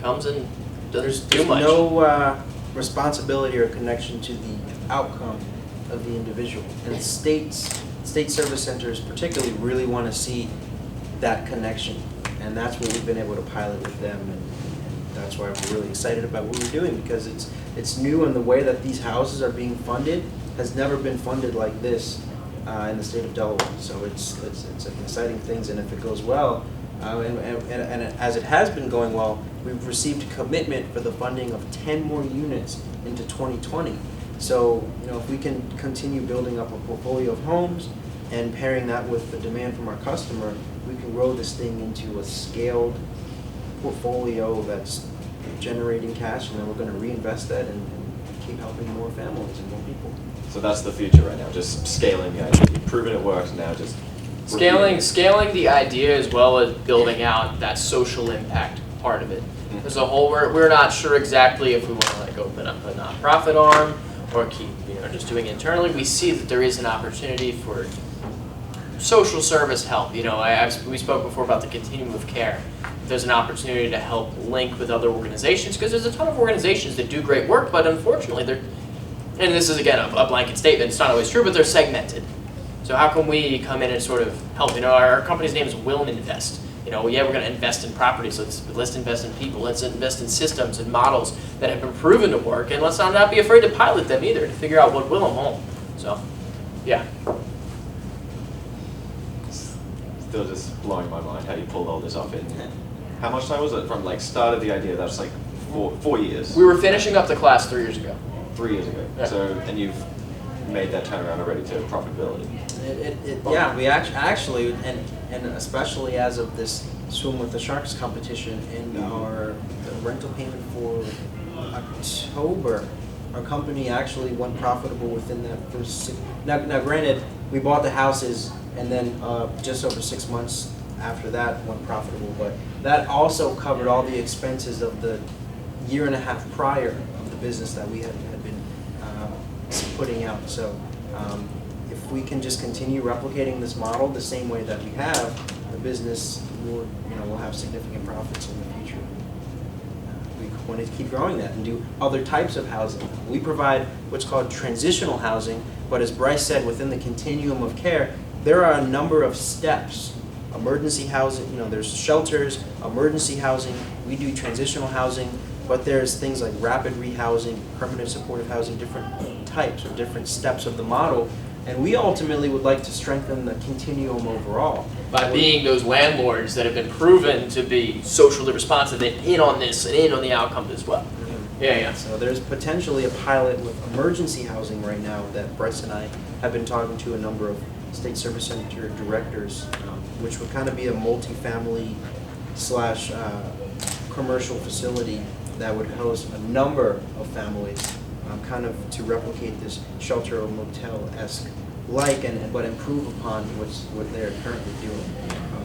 Speaker 4: comes and doesn't do much.
Speaker 3: No responsibility or connection to the outcome of the individual. And state service centers particularly really want to see that connection. And that's what we've been able to pilot with them. And that's why we're really excited about what we're doing, because it's new, and the way that these houses are being funded has never been funded like this in the state of Delaware. So it's an exciting thing, and if it goes well, and as it has been going well, we've received a commitment for the funding of 10 more units into 2020. So if we can continue building up a portfolio of homes and pairing that with the demand from our customer, we can grow this thing into a scaled portfolio that's generating cash, and then we're going to reinvest that and keep helping more families and more people.
Speaker 2: So that's the future right now, just scaling the idea. You've proven it works, now just
Speaker 4: scaling the idea, as well as building out that social impact part of it. As a whole, we're not sure exactly if we want to open up a nonprofit arm or keep just doing it internally. We see that there is an opportunity for social service help. We spoke before about the continuum of care. There's an opportunity to help link with other organizations, because there's a ton of organizations that do great work, but unfortunately and this is again a blanket statement, it's not always true, but they're segmented. So how can we come in and sort of help? Our company's name is Wilminvest. We're going to invest in property, so let's invest in people, let's invest in systems and models that have been proven to work, and let's not be afraid to pilot them either, to figure out what will them home. So, yeah.
Speaker 2: Still just blowing my mind how you pulled all this off in. How much time was it from start of the idea? That's 4 years.
Speaker 4: We were finishing up the class 3 years ago.
Speaker 2: 3 years ago.
Speaker 4: Yeah.
Speaker 2: So, and you've made that turnaround already to profitability.
Speaker 3: Yeah, we actually, and especially as of this Swim with the Sharks competition and our rental payment for October, our company actually went profitable within that first 6. Now granted, we bought the houses, and then just over 6 months after that went profitable, but that also covered all the expenses of the year and a half prior of the business that we had been putting out. So if we can just continue replicating this model the same way that we have, the business will have significant profits in the future. We want to keep growing that and do other types of housing. We provide what's called transitional housing, but as Bryce said, within the continuum of care, there are a number of steps. Emergency housing, there's shelters, emergency housing, we do transitional housing, but there's things like rapid rehousing, permanent supportive housing, different types or different steps of the model. And we ultimately would like to strengthen the continuum overall.
Speaker 4: By being those landlords that have been proven to be socially responsive and in on this and in on the outcomes as well. Yeah.
Speaker 3: So there's potentially a pilot with emergency housing right now that Bryce and I have been talking to a number of state service center directors, which would kind of be a multifamily / commercial facility that would host a number of families, kind of to replicate this shelter or motel-esque but improve upon what they're currently doing.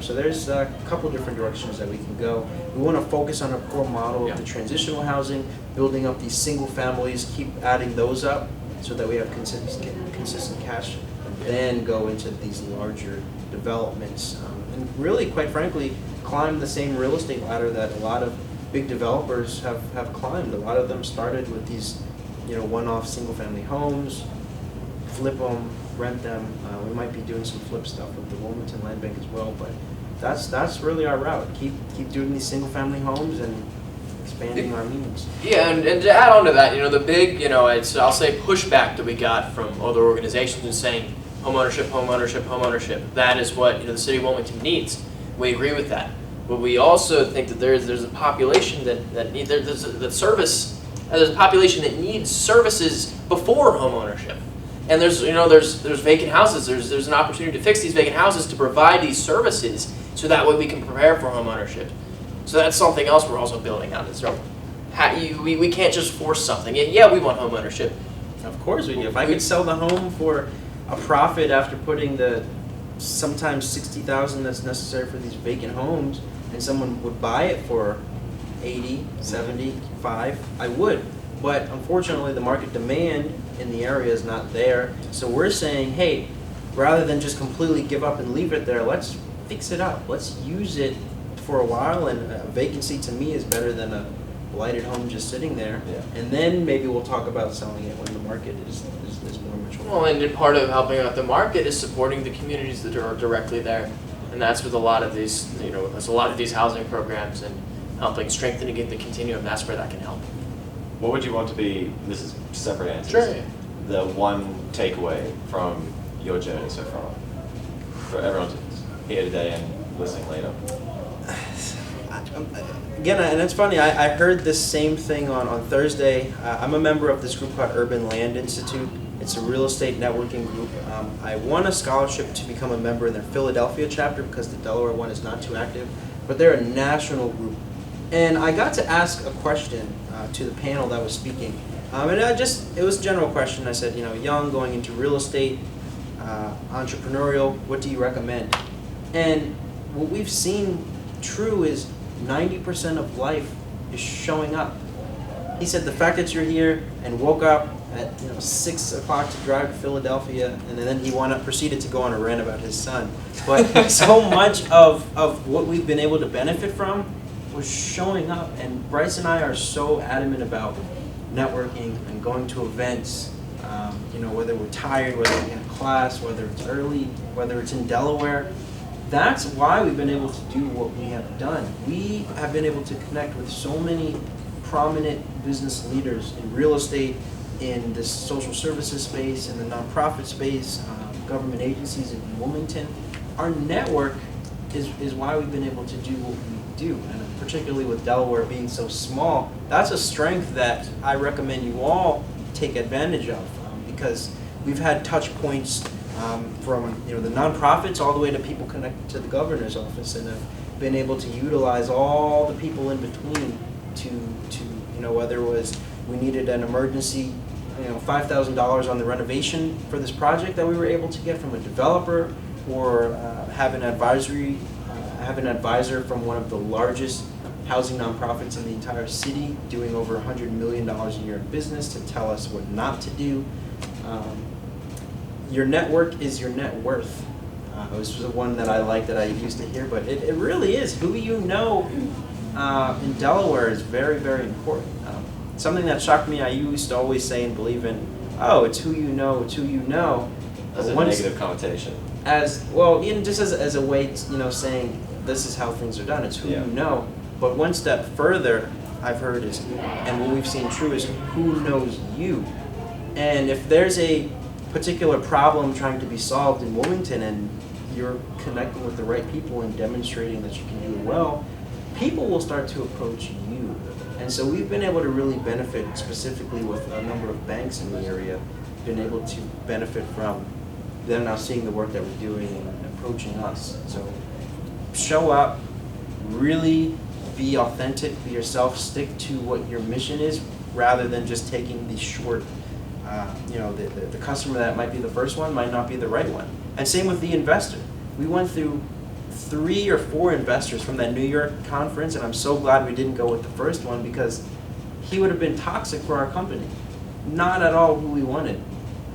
Speaker 3: So there's a couple different directions that we can go. We want to focus on a core model of the transitional housing, building up these single families, keep adding those up so that we have consistent cash, and then go into these larger developments. And really, quite frankly, climb the same real estate ladder that a lot of big developers have climbed. A lot of them started with these one-off single-family homes, flip them, rent them. We might be doing some flip stuff with the Wilmington Land Bank as well, but that's really our route. Keep doing these single-family homes and expanding our means.
Speaker 4: Yeah, and to add on to that, the big, I'll say pushback that we got from other organizations is saying home ownership. That is what the city of Wilmington needs. We agree with that, but we also think that there's a population that needs there's a population that needs services before home ownership. And there's vacant houses. There's an opportunity to fix these vacant houses to provide these services, so that way we can prepare for home ownership. So that's something else we're also building out as well. we can't just force something. Yeah, we want home ownership.
Speaker 3: Of course we do. If I could sell the home for a profit after putting the sometimes $60,000 that's necessary for these vacant homes, and someone would buy it for 80, 75, I would. But unfortunately, the market demand in the area is not there. So we're saying, hey, rather than just completely give up and leave it there, let's fix it up. Let's use it for a while, and a vacancy to me is better than a blighted home just sitting there.
Speaker 2: Yeah.
Speaker 3: And then maybe we'll talk about selling it when the market is more mature.
Speaker 4: Well, and part of helping out the market is supporting the communities that are directly there, and that's with a lot of these, there's a lot of these housing programs and helping strengthening the continuum. That's where that can help.
Speaker 2: What would you want to be, this is separate answers,
Speaker 4: Sure.
Speaker 2: the one takeaway from your journey so far, for everyone here today and listening later?
Speaker 3: Again, and it's funny, I heard this same thing on Thursday. I'm a member of this group called Urban Land Institute. It's a real estate networking group. I won a scholarship to become a member in their Philadelphia chapter because the Delaware one is not too active, but they're a national group. And I got to ask a question to the panel that was speaking. And it was a general question. I said, young, going into real estate, entrepreneurial, what do you recommend? And what we've seen true is 90% of life is showing up. He said the fact that you're here and woke up at 6 o'clock to drive to Philadelphia, and then he proceeded to go on a rant about his son. But so much of what we've been able to benefit from was showing up. And Bryce and I are so adamant about networking and going to events, whether we're tired, whether we're in class, whether it's early, whether it's in Delaware. That's why we've been able to do what we have done. We have been able to connect with so many prominent business leaders in real estate, in the social services space, in the nonprofit space, government agencies in Wilmington. Our network is why we've been able to do what we do, and particularly with Delaware being so small, that's a strength that I recommend you all take advantage of, because we've had touch points from the nonprofits all the way to people connected to the governor's office, and have been able to utilize all the people in between to whether it was we needed an emergency $5,000 on the renovation for this project that we were able to get from a developer, or have an advisor from one of the largest housing nonprofits in the entire city doing over $100 million a year in business to tell us what not to do. Your network is your net worth. This was the one that I like that I used to hear, but it really is. Who you know in Delaware is very, very important. Something that shocked me, I used to always say and believe in, it's who you know, it's who you know.
Speaker 2: As a negative connotation.
Speaker 3: As well, even just as a way, saying this is how things are done, it's who you know. But one step further, I've heard is, and what we've seen true is, who knows you? And if there's a particular problem trying to be solved in Wilmington, and you're connecting with the right people and demonstrating that you can do it well, people will start to approach you. And so we've been able to really benefit, specifically with a number of banks in the area, been able to benefit from them now seeing the work that we're doing and approaching us. So show up, really be authentic, be yourself, stick to what your mission is, rather than just taking the short, the customer that might be the first one might not be the right one. And same with the investor. We went through 3 or 4 investors from that New York conference, and I'm so glad we didn't go with the first one, because he would have been toxic for our company. Not at all who we wanted,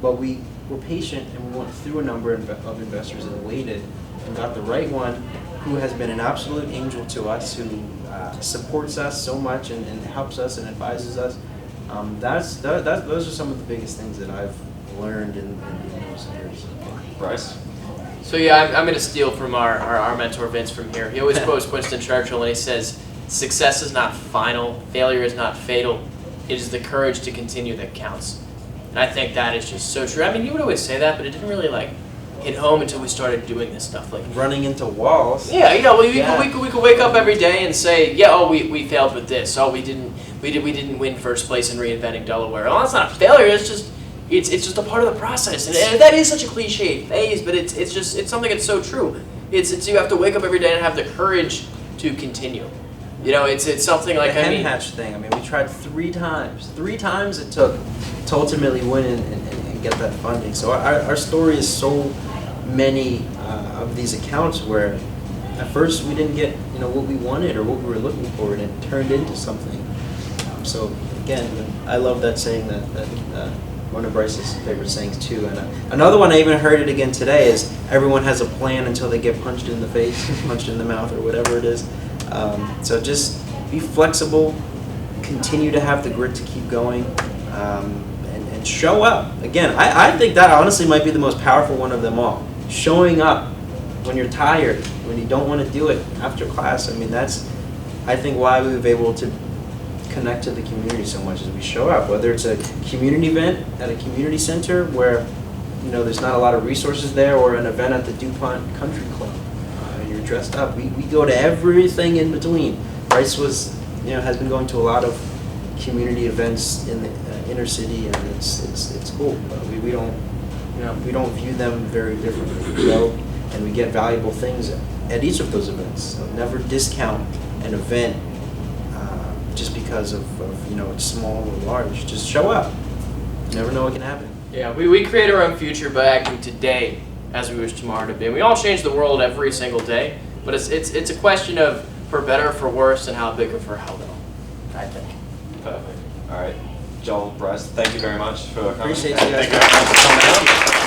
Speaker 3: but we were patient and we went through a number of investors and waited and got the right one, who has been an absolute angel to us, who supports us so much and helps us and advises us. Those are some of the biggest things that I've learned in those years.
Speaker 2: Bryce?
Speaker 4: So yeah, I'm going to steal from our mentor Vince from here. He always quotes Winston Churchill, and he says, "Success is not final, failure is not fatal. It is the courage to continue that counts." And I think that is just so true. I mean, you would always say that, but it didn't really hit home until we started doing this stuff.
Speaker 3: Running into walls.
Speaker 4: Yeah, we could wake up every day and say, we failed with this. We didn't win first place in reinventing Delaware. Well, that's not a failure. It's just a part of the process, and that is such a cliche phrase, but it's something that's so true. It's you have to wake up every day and have the courage to continue. You know, it's something like,
Speaker 3: the hen
Speaker 4: I mean,
Speaker 3: hatch thing. I mean, we tried 3 times. 3 times it took to ultimately win and get that funding. So our story is so many of these accounts where at first we didn't get what we wanted or what we were looking for, and it turned into something. So again, I love that saying that one of Bryce's favorite sayings too. And another one, I even heard it again today, is everyone has a plan until they get punched in the face, punched in the mouth, or whatever it is. So just be flexible, continue to have the grit to keep going, and show up. Again, I think that honestly might be the most powerful one of them all. Showing up when you're tired, when you don't want to do it after class. I mean, that's, I think, why we've been able to connect to the community so much, as we show up, whether it's a community event at a community center where there's not a lot of resources there, or an event at the Dupont Country Club. You're dressed up. We go to everything in between. Bryce has been going to a lot of community events in the inner city, and it's cool. We don't view them very differently. We go and we get valuable things at each of those events. So never discount an event just because of it's small or large. Just show up. You never know what can happen.
Speaker 4: yeah, we create our own future by acting today as we wish tomorrow to be. And we all change the world every single day, but it's a question of for better, for worse, and how big or for how little, I think.
Speaker 2: Perfect. All right. Joel, Bryce, thank you very much for coming.
Speaker 3: Appreciate you guys.
Speaker 1: Thank you very much for coming out.